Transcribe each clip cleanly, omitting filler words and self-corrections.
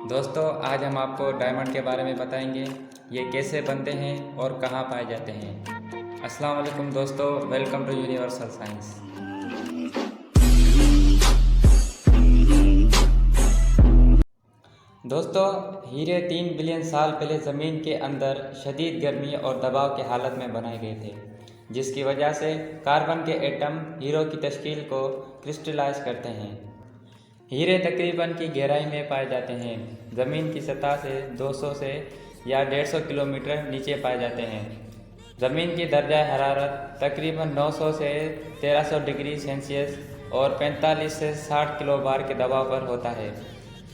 दोस्तों आज हम आपको डायमंड के बारे में बताएंगे, ये कैसे बनते हैं और कहाँ पाए जाते हैं। अस्सलाम वालेकुम दोस्तों, वेलकम टू यूनिवर्सल साइंस। दोस्तों हीरे 3 बिलियन साल पहले ज़मीन के अंदर शदीद गर्मी और दबाव की हालत में बनाए गए थे, जिसकी वजह से कार्बन के एटम हीरो की तश्कील को क्रिस्टलाइज करते हैं। हीरे तकरीबन की गहराई में पाए जाते हैं। ज़मीन की सतह से 200 से या 150 किलोमीटर नीचे पाए जाते हैं। ज़मीन की दर्जा हरारत तकरीबन 900 से 1300 डिग्री सेल्सियस और 45 से 60 किलो बार के दबाव पर होता है,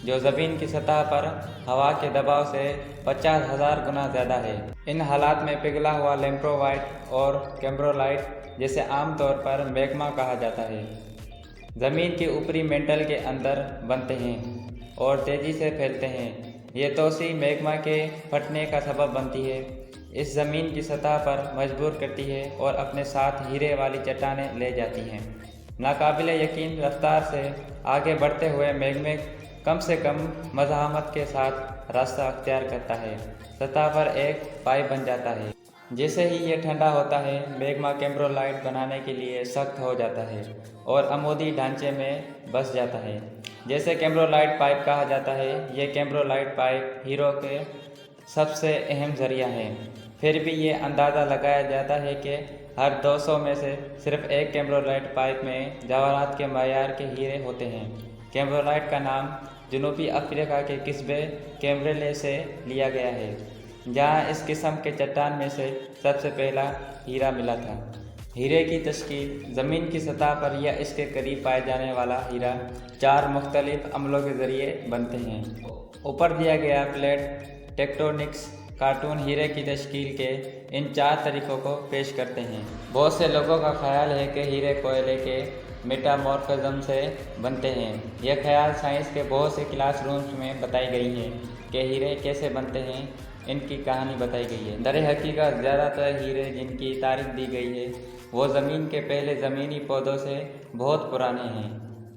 जो ज़मीन की सतह पर हवा के दबाव से 50,000 गुना ज़्यादा है। इन हालात में पिघला हुआ लेम्प्रोवाइट और कैम्ब्रोलाइट, जिसे आमतौर पर मैग्मा कहा जाता है, ज़मीन के ऊपरी मेंटल के अंदर बनते हैं और तेज़ी से फैलते हैं। ये तोसी मैग्मा के फटने का सबब बनती है, इस ज़मीन की सतह पर मजबूर करती है और अपने साथ हीरे वाली चट्टानें ले जाती हैं। नाकाबिले यकीन रफ्तार से आगे बढ़ते हुए मैग्मा कम से कम मज़ाहमत के साथ रास्ता अख्तियार करता है, सतह पर एक पाइप बन जाता है। जैसे ही ये ठंडा होता है, मैग्मा कैम्ब्रोलाइट बनाने के लिए सख्त हो जाता है और अमूदी ढांचे में बस जाता है, जैसे कैम्ब्रोलाइट पाइप कहा जाता है। ये कैम्ब्रोलाइट पाइप हीरो के सबसे अहम ज़रिया है। फिर भी ये अंदाज़ा लगाया जाता है कि हर 200 में से सिर्फ एक कैम्ब्रोलाइट पाइप में जवाहरात के मयार के हीरे होते हैं। कैम्ब्रोलाइट का नाम जनूबी अफ्रीका के किस्बे कैम्ब्रेले से लिया गया है, जहाँ इस किस्म के चट्टान में से सबसे पहला हीरा मिला था। हीरे की तश्कील ज़मीन की सतह पर या इसके करीब पाए जाने वाला हीरा 4 मुख्तलिफ अमलों के ज़रिए बनते हैं। ऊपर दिया गया प्लेट टेक्टोनिक्स कार्टून हीरे की तश्कील के इन 4 तरीक़ों को पेश करते हैं। बहुत से लोगों का ख्याल है कि हीरे कोयले के मेटामॉर्फिज्म से बनते हैं। यह ख्याल साइंस के बहुत से क्लासरूम्स में बताई गई है कि हीरे कैसे बनते हैं, इनकी कहानी बताई गई है। दर हकीकत ज़्यादातर हीरे जिनकी तारीख दी गई है वो ज़मीन के पहले ज़मीनी पौधों से बहुत पुराने हैं।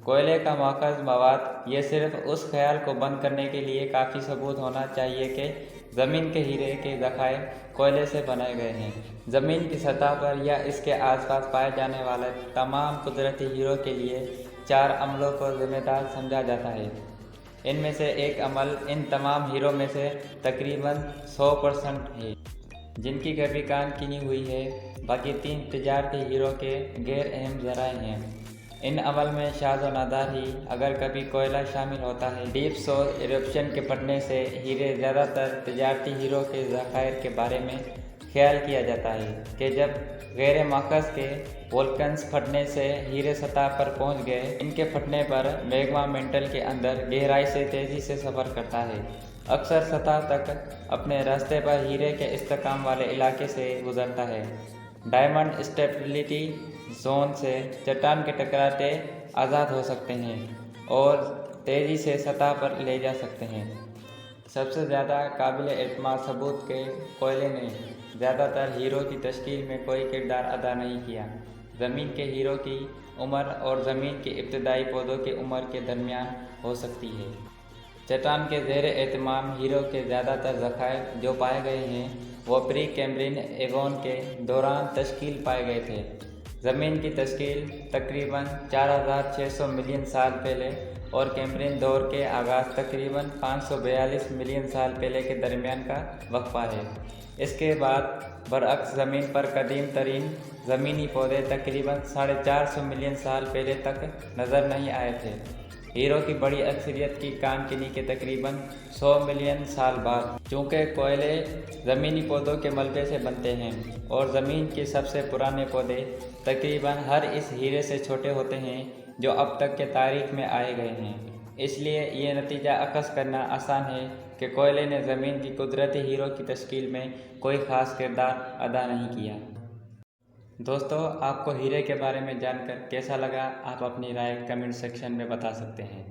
कोयले का मौखज़ मवाद, ये सिर्फ उस ख्याल को बंद करने के लिए काफ़ी सबूत होना चाहिए कि ज़मीन के हीरे के ज़खायर कोयले से बनाए गए हैं। ज़मीन की सतह पर या इसके आसपास पाए जाने वाले तमाम कुदरती हीरों के लिए 4 अमलों को ज़िम्मेदार समझा जाता है। इनमें से एक अमल इन तमाम हीरों में से तकरीबन 100% है, जिनकी कभी कान किनी हुई है। बाकी 3 तिजारती हीरों के गैर अहम ज़राए हैं। इन अमल में शाज़ व नादार ही अगर कभी कोयला शामिल होता है। डीप सोल इरप्शन के फटने से हीरे ज़्यादातर तिजारती हीरों के ज़खायर के बारे में ख्याल किया जाता है कि जब गैर मौखज़ के वोल्कन्स फटने से हीरे सतह पर पहुंच गए। इनके फटने पर मैग्मा मेंटल के अंदर गहराई से तेज़ी से सफ़र करता है, अक्सर सतह तक अपने रास्ते पर हीरे के इस्तेकाम वाले इलाके से गुजरता है। डायमंड स्टेबिलिटी जोन से चट्टान के टकराते आज़ाद हो सकते हैं और तेज़ी से सतह पर ले जा सकते हैं। सबसे ज़्यादा काबिल एतमाद सबूत के कोयले ने ज़्यादातर हीरो की तश्कील में कोई किरदार अदा नहीं किया। ज़मीन के हीरो की उम्र और ज़मीन के इब्तदाई पौधों की उम्र के दरमियान हो सकती है। चट्टान के ज़ेर एहतमाम हीरो के ज़्यादातर ज़खायर जो पाए गए हैं वो प्री कैम्ब्रियन एवोन के दौरान तश्कील पाए गए थे। ज़मीन की तश्कील तकरीबन 4600 मिलियन साल पहले और कैम्ब्रियन दौर के आगाज़ तकरीबन 542 मिलियन साल पहले के दरमियान का वक्फा है। इसके बाद बरअक्स ज़मीन पर कदीम तरीन ज़मीनी पौधे तकरीबन 450 मिलियन साल पहले तक नज़र नहीं आए थे। हीरो की बड़ी अक्सरियत की कान किनी के तकरीबन 100 मिलियन साल बाद। चूँकि कोयले ज़मीनी पौधों के मलबे से बनते हैं और ज़मीन के सबसे पुराने पौधे तकरीबन हर इस हीरे से छोटे होते हैं जो अब तक के तारीख़ में आए गए हैं, इसलिए ये नतीजा अखज़ करना आसान है कि कोयले ने ज़मीन की कुदरती हीरो की तश्कील में कोई ख़ास किरदार अदा नहीं किया। दोस्तों आपको हीरे के बारे में जानकर कैसा लगा, आप अपनी राय कमेंट सेक्शन में बता सकते हैं।